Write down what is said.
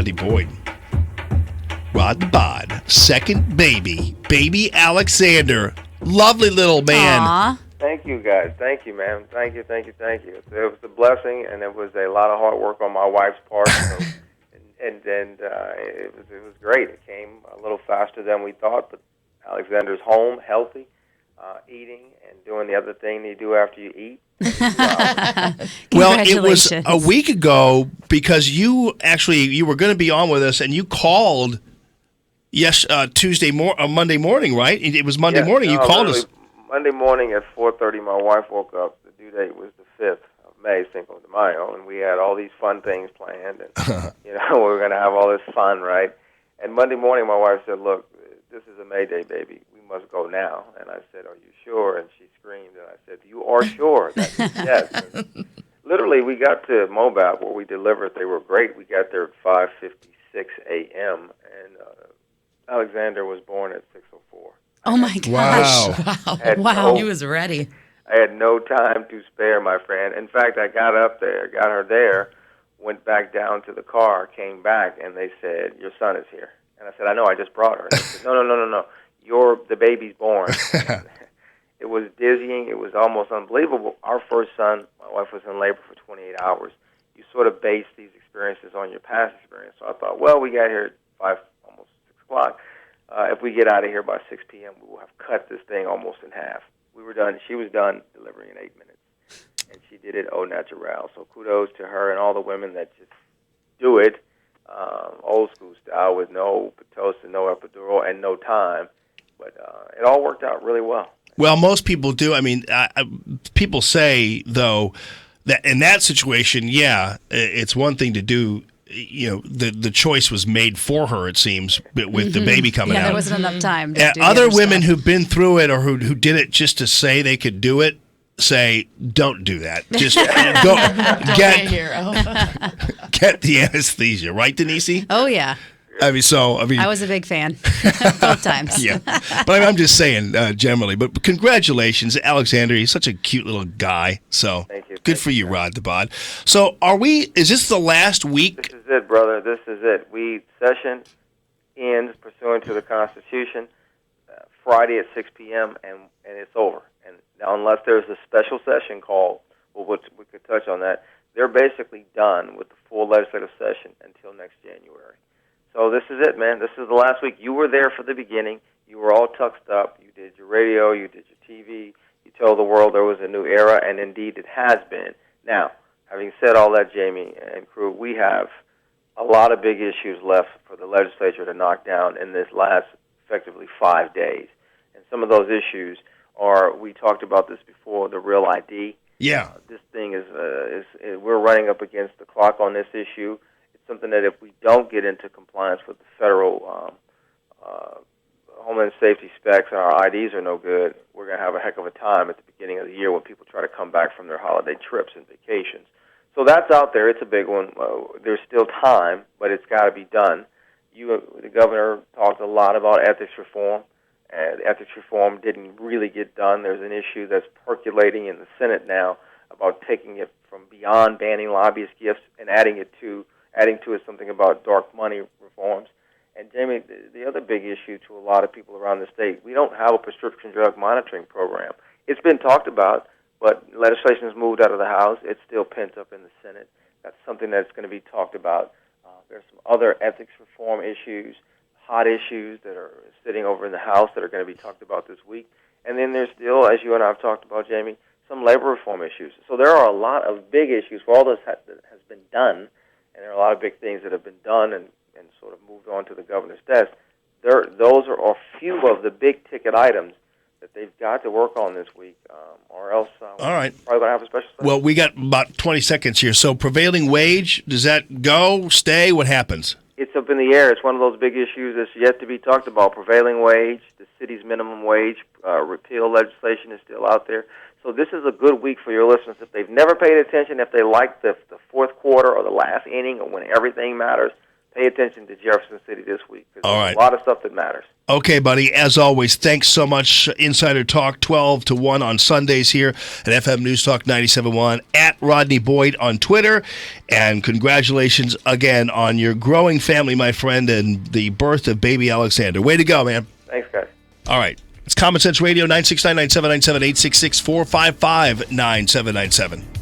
Rodney Boyd. Rod the Bod, second baby Alexander. Lovely little man. Aww. Thank you, guys. Thank you, man. Thank you. It was a blessing, and it was a lot of hard work on my wife's part. So, and it was great. It came a little faster than we thought, but Alexander's home, healthy, eating, and doing the other thing you do after you eat. Well, it was a week ago because you were going to be on with us, and you called. Yes, Monday morning, right? It was Monday morning. You called us. Monday morning at 4:30, my wife woke up. The due date was the 5th of May, Cinco de Mayo, and we had all these fun things planned, and we were going to have all this fun, right? And Monday morning, my wife said, "Look, this is a May Day, baby. We must go now." And I said, "Are you sure?" And she screamed, and I said, "You are sure?" That means yes. And literally, we got to Moab where we delivered. They were great. We got there at 5:56 a.m., and Alexander was born at 6:04. Oh, my gosh. Wow. He was ready. I had no time to spare, my friend. In fact, I got up there, got her there, went back down to the car, came back, and they said, "Your son is here." And I said, "I know, I just brought her." And they said, No. The baby's born. It was dizzying. It was almost unbelievable. Our first son, my wife was in labor for 28 hours. You sort of base these experiences on your past experience. So I thought, well, we got here at 5, almost 6 o'clock. If we get out of here by 6 p.m., we will have cut this thing almost in half. We were done. She was done delivering in 8 minutes, and she did it au naturel. So kudos to her and all the women that just do it old school style with no Pitocin, no epidural, and no time. But it all worked out really well. Well, most people do. I mean, people say, though, that in that situation, it's one thing to do. The choice was made for her, it seems, with the baby coming out. Yeah, there wasn't enough time to do other the women stuff. who've been through it or who did it just to say they could do it, say, don't do that. Just go get the anesthesia. Right, Denise? Oh, yeah. I was a big fan both times. Yeah, but I'm just saying generally. But congratulations, Alexander. He's such a cute little guy. So Thank you. Good for you, Rod the Bod. So is this the last week? This is it, brother. This is it. Session ends pursuant to the Constitution Friday at 6 p.m. and it's over. And now, unless there's a special session called, we could touch on that. They're basically done with the full legislative session until next January. So this is it, man. This is the last week. You were there for the beginning. You were all tucked up. You did your radio. You did your TV. You told the world there was a new era, and indeed it has been. Now, having said all that, Jamie and crew, we have a lot of big issues left for the legislature to knock down in this last, effectively, 5 days. And some of those issues are, we talked about this before, the Real ID. Yeah. This thing is we're running up against the clock on this issue. Something that if we don't get into compliance with the federal Homeland Safety specs and our IDs are no good, we're going to have a heck of a time at the beginning of the year when people try to come back from their holiday trips and vacations. So that's out there. It's a big one. There's still time, but it's got to be done. The governor talked a lot about ethics reform. Ethics reform didn't really get done. There's an issue that's percolating in the Senate now about taking it from beyond banning lobbyist gifts and adding to it something about dark money reforms. And, Jamie, the other big issue to a lot of people around the state, we don't have a prescription drug monitoring program. It's been talked about, but legislation has moved out of the House. It's still pent up in the Senate. That's something that's going to be talked about. There's some other ethics reform issues, hot issues that are sitting over in the House that are going to be talked about this week. And then there's still, as you and I have talked about, Jamie, some labor reform issues. So there are a lot of big issues. For all this that has been done, and there are a lot of big things that have been done and sort of moved on to the governor's desk. Those are a few of the big-ticket items that they've got to work on this week, or else all right. We're probably going to have a special session. Well, we got about 20 seconds here. So prevailing wage, does that go, stay? What happens? It's up in the air. It's one of those big issues that's yet to be talked about. Prevailing wage, the city's minimum wage, repeal legislation is still out there. So this is a good week for your listeners. If they've never paid attention, if they like the fourth quarter or the last inning or when everything matters, pay attention to Jefferson City this week. All right. There's a lot of stuff that matters. Okay, buddy. As always, thanks so much. Insider Talk 12 to 1 on Sundays here at FM News Talk 97.1 at Rodney Boyd on Twitter. And congratulations again on your growing family, my friend, and the birth of baby Alexander. Way to go, man. Thanks, guys. All right. It's Common Sense Radio, 969-9797, 866-455-9797.